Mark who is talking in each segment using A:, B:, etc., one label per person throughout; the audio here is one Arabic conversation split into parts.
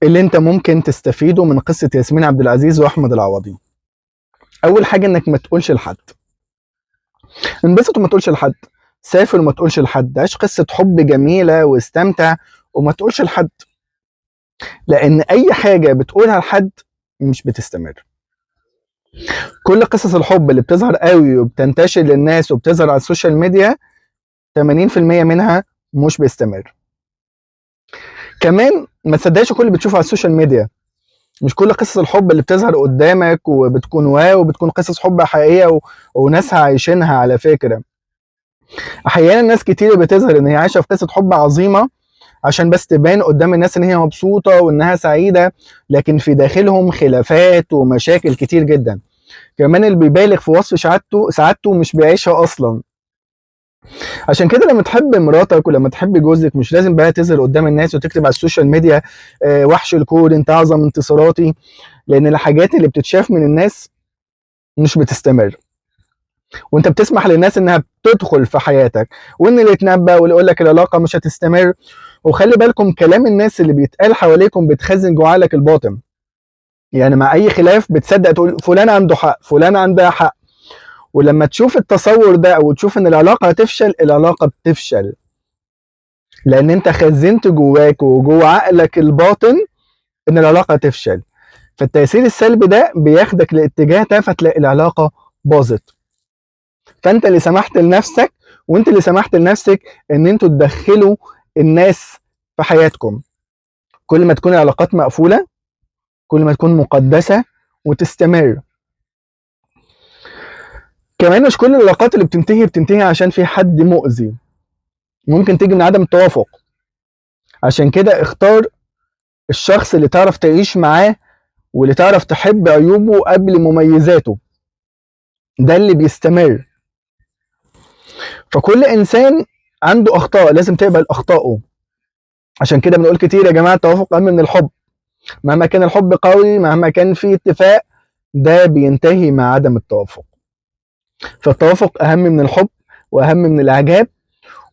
A: اللي انت ممكن تستفيده من قصة ياسمين عبد العزيز واحمد العوضي. اول حاجة انك ما تقولش لحد، انبسط وما تقولش لحد، سافر وما تقولش لحد، عيش قصة حب جميلة واستمتع وما تقولش لحد، لان اي حاجة بتقولها لحد مش بتستمر. كل قصص الحب اللي بتظهر قوي وبتنتشر للناس وبتظهر على السوشيال ميديا 80% منها مش بيستمر. كمان ما تصدقش كل اللي بتشوفه على السوشيال ميديا، مش كل قصص الحب اللي بتظهر قدامك وبتكون واو وبتكون قصص حب حقيقية وناسها عايشينها. على فكرة احيانا ناس كتير بتظهر ان هي عايشة في قصة حب عظيمة عشان بس تبان قدام الناس ان هي مبسوطة وانها سعيدة، لكن في داخلهم خلافات ومشاكل كتير جدا. كمان اللي بيبالغ في وصف سعادته مش بيعيشها اصلا. عشان كده لما تحب مراتك ولما تحب جوزك مش لازم بقى تظهر قدام الناس وتكتب على السوشيال ميديا وحش الكون انت اعظم انتصاراتي، لان الحاجات اللي بتتشاف من الناس مش بتستمر، وانت بتسمح للناس انها بتدخل في حياتك، وان اللي يتنبأ واللي يقول لك العلاقه مش هتستمر. وخلي بالكم كلام الناس اللي بيتقال حواليكم بتخزن جوه عقلك الباطن، يعني مع اي خلاف بتصدق تقول فلان عنده حق، فلان عندها حق، ولما تشوف التصور ده او تشوف ان العلاقه هتفشل، العلاقه بتفشل، لان انت خزنت جواك وجوه عقلك الباطن ان العلاقه هتفشل. فالتأثير السلبي ده بياخدك لاتجاه ده فتلاقي العلاقه باظت. فانت اللي سمحت لنفسك وانت اللي سمحت لنفسك ان انتوا تدخلوا الناس في حياتكم. كل ما تكون العلاقات مقفوله كل ما تكون مقدسه وتستمر. كمان مش كل العلاقات اللي بتنتهي عشان في حد مؤذي، ممكن تيجي من عدم التوافق. عشان كده اختار الشخص اللي تعرف تعيش معاه واللي تعرف تحب عيوبه قبل مميزاته، ده اللي بيستمر. فكل انسان عنده اخطاء لازم تقبل اخطائه. عشان كده بنقول كتير يا جماعه التوافق اهم من الحب. مهما كان الحب قوي، مهما كان في اتفاق، ده بينتهي مع عدم التوافق. فالتوافق اهم من الحب واهم من الاعجاب،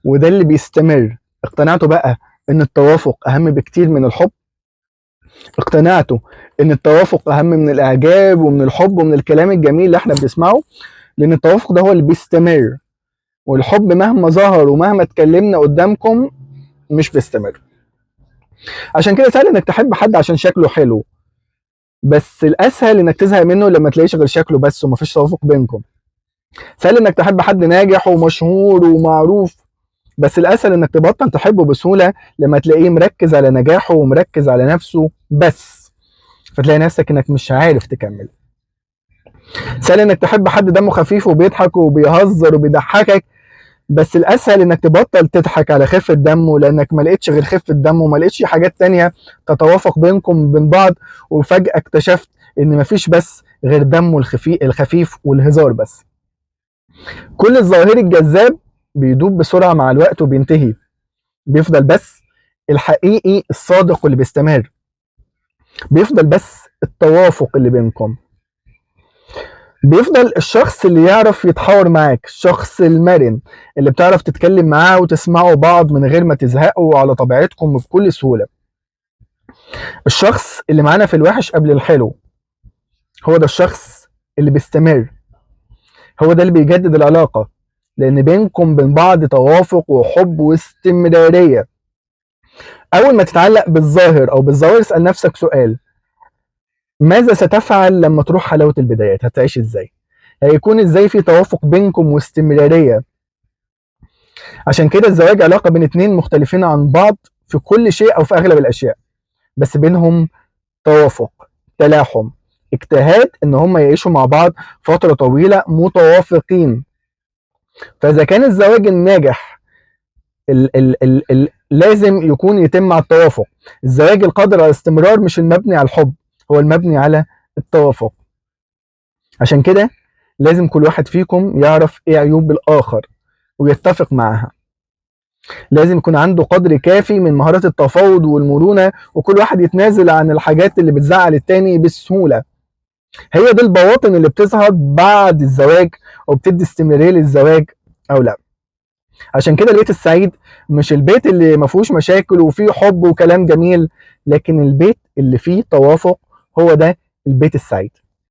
A: وده اللي بيستمر. اقتنعتوا بقى ان التوافق اهم بكتير من الحب؟ اقتنعتوا ان التوافق اهم من الاعجاب ومن الحب ومن الكلام الجميل اللي احنا بنسمعه؟ لان التوافق ده هو اللي بيستمر، والحب مهما ظهر ومهما اتكلمنا قدامكم مش بيستمر. عشان كده سهل انك تحب حد عشان شكله حلو، بس الاسهل انك تزهق منه لما تلاقيش غير شكله بس ومفيش توافق بينكم. سهل انك تحب حد ناجح ومشهور ومعروف، بس الاسهل انك تبطل تحبه بسهوله لما تلاقيه مركز على نجاحه ومركز على نفسه بس، فتلاقي نفسك انك مش عارف تكمل. سهل انك تحب حد دمه خفيف وبيضحك وبيهزر وبيضحكك، بس الاسهل انك تبطل تضحك على خفه دمه لانك ما لقيتش غير خفه دمه وما لقيتش حاجات تانية تتوافق بينكم وبين بعض، وفجاه اكتشفت ان مفيش بس غير دمه الخفيف والهزار بس. كل الظواهر الجذاب بيدوب بسرعه مع الوقت وبينتهي، بيفضل بس الحقيقي الصادق واللي بيستمر، بيفضل بس التوافق اللي بينكم، بيفضل الشخص اللي يعرف يتحاور معاك، الشخص المرن اللي بتعرف تتكلم معاه وتسمعوا بعض من غير ما تزهقوا على طبيعتكم بكل سهولة. الشخص اللي معانا في الوحش قبل الحلو، هو ده الشخص اللي بيستمر، هو ده اللي بيجدد العلاقة، لأن بينكم بين بعض توافق وحب واستمرارية. أول ما تتعلق بالظاهر أو بالظواهر اسأل نفسك سؤال: ماذا ستفعل لما تروح حلاوة البدايات؟ هتعيش ازاي؟ هيكون ازاي في توافق بينكم واستمرارية؟ عشان كده الزواج علاقة بين اتنين مختلفين عن بعض في كل شيء او في اغلب الاشياء، بس بينهم توافق، تلاحم، اجتهاد ان هم يعيشوا مع بعض فترة طويلة متوافقين. فاذا كان الزواج الناجح لازم يكون يتم على التوافق. الزواج القادر على الاستمرار مش المبني على الحب، هو المبني على التوافق. عشان كده لازم كل واحد فيكم يعرف ايه عيوب الاخر ويتفق معاها. لازم يكون عنده قدر كافي من مهارات التفاوض والمرونة، وكل واحد يتنازل عن الحاجات اللي بتزعل التاني بسهولة. هي دي البواطن اللي بتظهر بعد الزواج وبتدي استمرارية للزواج او لا. عشان كده البيت السعيد مش البيت اللي ما فيهوش مشاكل وفيه حب وكلام جميل، لكن البيت اللي فيه توافق هو ده البيت السعيد.